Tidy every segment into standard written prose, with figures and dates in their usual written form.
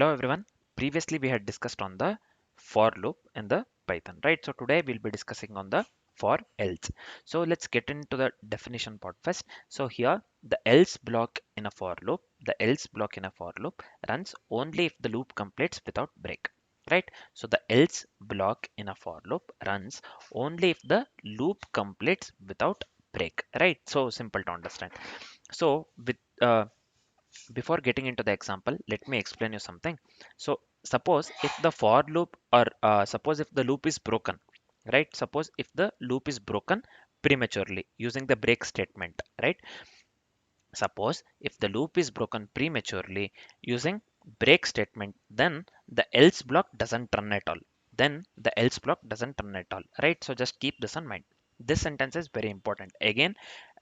Hello everyone. Previously we had discussed on the for loop in the Python, right? So today we'll be discussing on the for else. So let's get into the definition part first. So here the else block in a for loop, the else block in a for loop runs only if the loop completes without break, right? So the else block in a for loop runs only if the loop completes without break, right? So simple to understand. So with before getting into the example, let me explain you something. So suppose if the for loop or suppose if the loop is broken, right? Suppose if the loop is broken prematurely using the break statement, right? Suppose if the loop is broken prematurely using break statement, then the else block doesn't run at all. Then the else block doesn't run at all, right? So just keep this in mind. This sentence is very important. Again,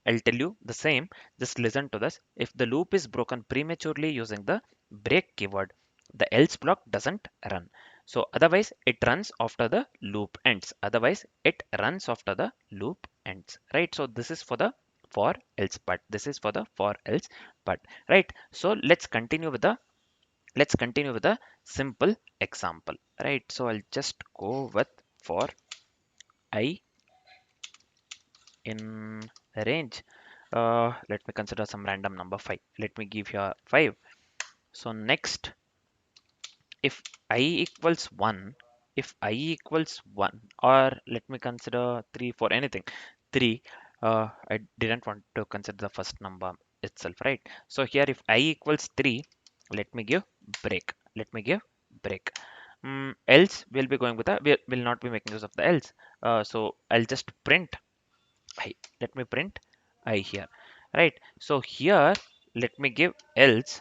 I'll tell you the same. Just listen to this. If the loop is broken prematurely using the break keyword, the else block doesn't run. So otherwise it runs after the loop ends. Otherwise it runs after the loop ends, right? So this is for the for else part. This is for the for else part, right? So let's continue with a simple example, right? So I'll just go with for I in range. Let me consider some random number 5. Let me give here 5. So next, if I equals 1, if I equals 1, or let me consider 3 for anything. 3, I didn't want to consider the first number itself, right? So here if I equals 3, let me give break. Let me give break. Else we'll be going with a, we will not be making use of the else. So I'll just print I. Let me print I here, right? So here, let me give else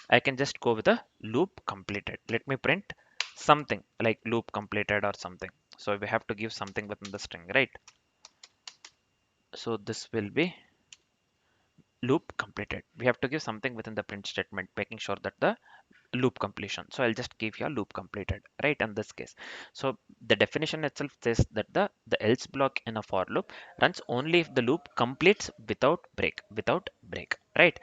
I can just go with a loop completed. Let me print something like loop completed or something. So we have to give something within the string, right? So this will be loop completed. We have to give something within the print statement, making sure that the loop completion. So I'll just give here loop completed, right? In this case, so the definition itself says that the else block in a for loop runs only if the loop completes without break, right?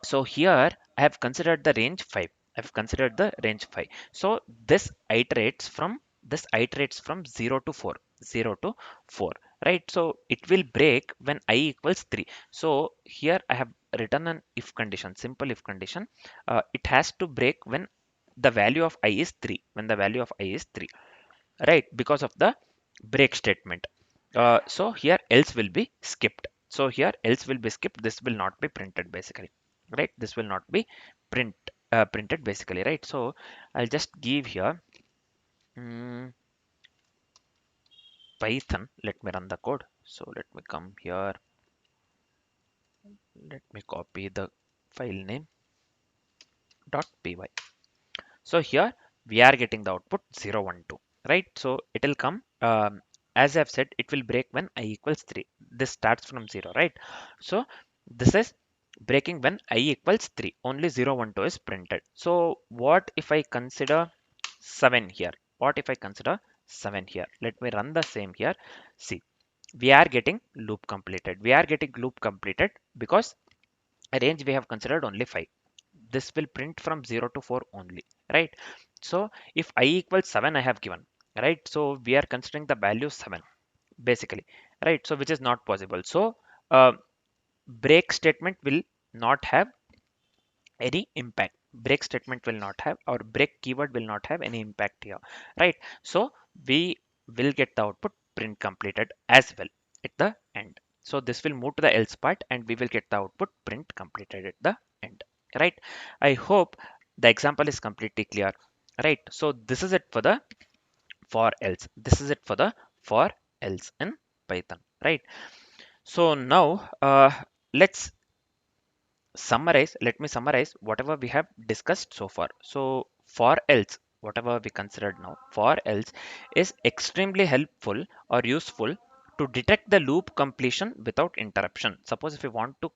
So here I have considered the range 5. I've considered the range 5. So this iterates from 0 to 4, 0 to 4, right? So it will break when I equals 3. So here I have written an if condition, simple if condition. It has to break when the value of I is 3, when the value of I is 3, right? Because of the break statement. So here else will be skipped. So here else will be skipped. This will not be printed basically, right? This will not be printed basically, right? So I'll just give here mm, Python. Let me run the code. So let me come here. Let me copy the file name .py. So here we are getting the output 0, 1, 2, right? So it will come as I've said, it will break when I equals 3. This starts from 0, right? So this is breaking when I equals 3. Only 0, 1, 2 is printed. So what if I consider 7 here? What if I consider 7 here? Let me run the same here. See, we are getting loop completed. We are getting loop completed because range we have considered only 5. This will print from 0 to 4 only, right? So if I equals 7 I have given, right? So we are considering the value 7 basically, right? So which is not possible. So uh, break statement will not have any impact. Break statement will not have, or break keyword will not have any impact here, right? So we will get the output print completed as well at the end. So this will move to the else part and we will get the output print completed at the end, right? I hope the example is completely clear, right? So this is it for the for else. This is it for the for else in Python, right? So now let's summarize. Let me summarize whatever we have discussed so far. So for else, whatever we considered now, for else is extremely helpful or useful to detect the loop completion without interruption. Suppose if you want to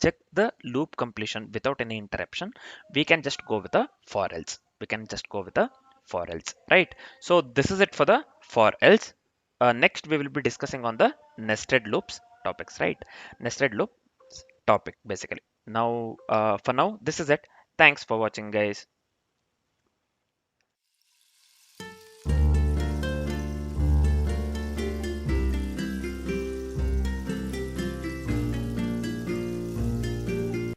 check the loop completion without any interruption, we can just go with a for else. We can just go with a for else, right? So this is it for the for else. Next we will be discussing on the nested loops topics, right? Nested loop topic basically. Now for now this is it. Thanks for watching, guys.